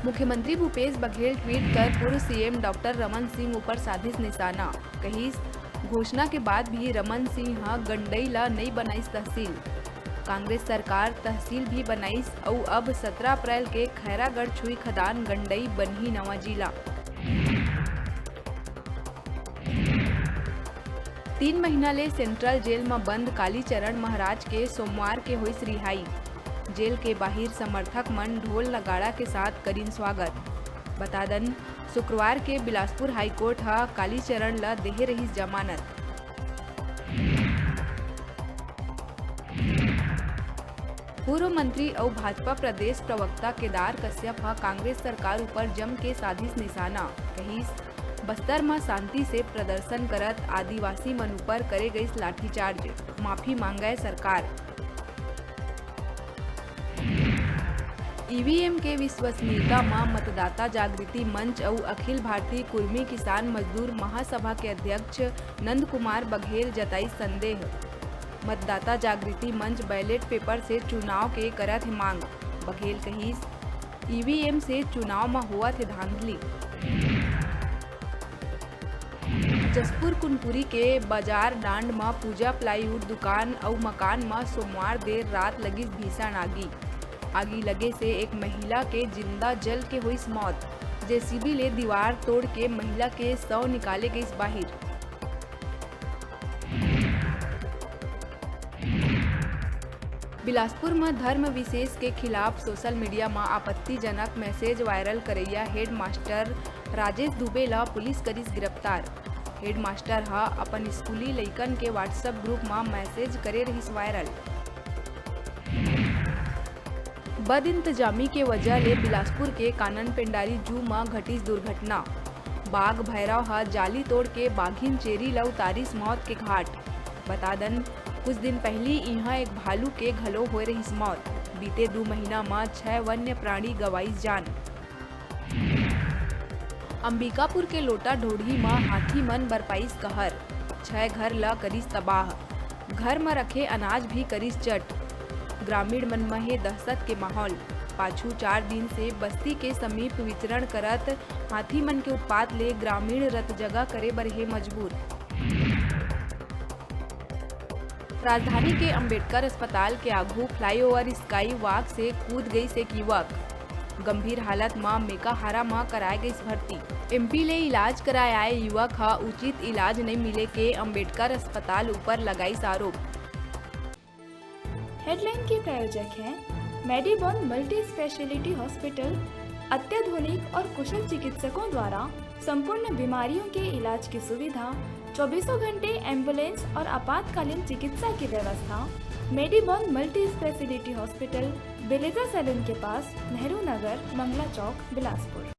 मुख्यमंत्री भूपेश बघेल ट्वीट कर पूर्व सीएम डॉक्टर रमन सिंह ऊपर साधिस निशाना। कही घोषणा के बाद भी रमन सिंह गंडई ला नहीं बनाईस तहसील। कांग्रेस सरकार तहसील भी बनाईस और अब 17 अप्रैल के खैरागढ़ छुई खदान गंडई बनही नवा जिला। 3 महीना ले सेंट्रल जेल में बंद कालीचरण महाराज के सोमवार के हुई रिहाई। जेल के बाहर समर्थक मन ढोल नगाड़ा के साथ करीन स्वागत। बता दन शुक्रवार के बिलासपुर हाईकोर्ट कालीचरण ला देहे रही जमानत। पूर्व मंत्री और भाजपा प्रदेश प्रवक्ता केदार कश्यप कांग्रेस सरकार ऊपर जम के साधिस निशाना। कही बस्तर में शांति से प्रदर्शन करत आदिवासी मन ऊपर करे गई लाठीचार्ज, माफी मांगे सरकार। ईवीएम के विश्वसनीयता में मतदाता जागृति मंच और अखिल भारतीय कुर्मी किसान मजदूर महासभा के अध्यक्ष नंद कुमार बघेल जताई संदेह। मतदाता जागृति मंच बैलेट पेपर से चुनाव के करत है मांग। बघेल कही ईवीएम से चुनाव में हुआ थे धांधली। जसपुर कुनपुरी के बाजार डांड में पूजा प्लाईवुड दुकान और मकान में सोमवार देर रात लगी भीषण आगी लगे से एक महिला के जिंदा जल के हुई मौत। जेसीबी ले दीवार तोड़ के महिला के शव निकाले गई बाहर। बिलासपुर में धर्म विशेष के खिलाफ सोशल मीडिया में आपत्तिजनक मैसेज वायरल करैया हेड मास्टर राजेश दुबे ला पुलिस करीस गिरफ्तार। हेड मास्टर अपन स्कूली लइकन के व्हाट्सएप ग्रुप में मैसेज करे रहीस वायरल। बद इंतजामी के वजह ले बिलासपुर के कानन पेंडारी जू में घटिस दुर्घटना। बाघ भैरव जाली तोड़ के बाघिन चेरी ला उतारिस मौत के घाट। बता दन कुछ दिन पहले यहाँ एक भालू के घलो हो रही मौत। बीते 2 महीना में 6 वन्य प्राणी गवाई जान। अंबिकापुर के लोटा ढोढ़ी में हाथी मन बरपाईस कहर। 6 घर ला करीस तबाह। घर में रखे अनाज भी करीस चट। ग्रामीण मन में दहशत के माहौल। पाछू 4 दिन से बस्ती के समीप विचरण करत हाथी मन के उत्पात ले ग्रामीण रत जगह करे बर हे मजबूर। राजधानी के अंबेडकर अस्पताल के आगू फ्लाईओवर स्काई वॉक से कूद गई से युवक। गंभीर हालत में मेकाहारा में कराए गई भर्ती। एमपी ले इलाज कराए आए युवक उचित इलाज नहीं मिले के अंबेडकर अस्पताल ऊपर लगाई आरोप। हेडलाइन के प्रायोजक हैं मेडिबॉन मल्टी स्पेशलिटी हॉस्पिटल। अत्याधुनिक और कुशल चिकित्सकों द्वारा संपूर्ण बीमारियों के इलाज की सुविधा, 24 घंटे एम्बुलेंस और आपातकालीन चिकित्सा की व्यवस्था। मेडिबॉन मल्टी स्पेशलिटी हॉस्पिटल, बेलेजा सैलून के पास, नेहरू नगर, मंगला चौक, बिलासपुर।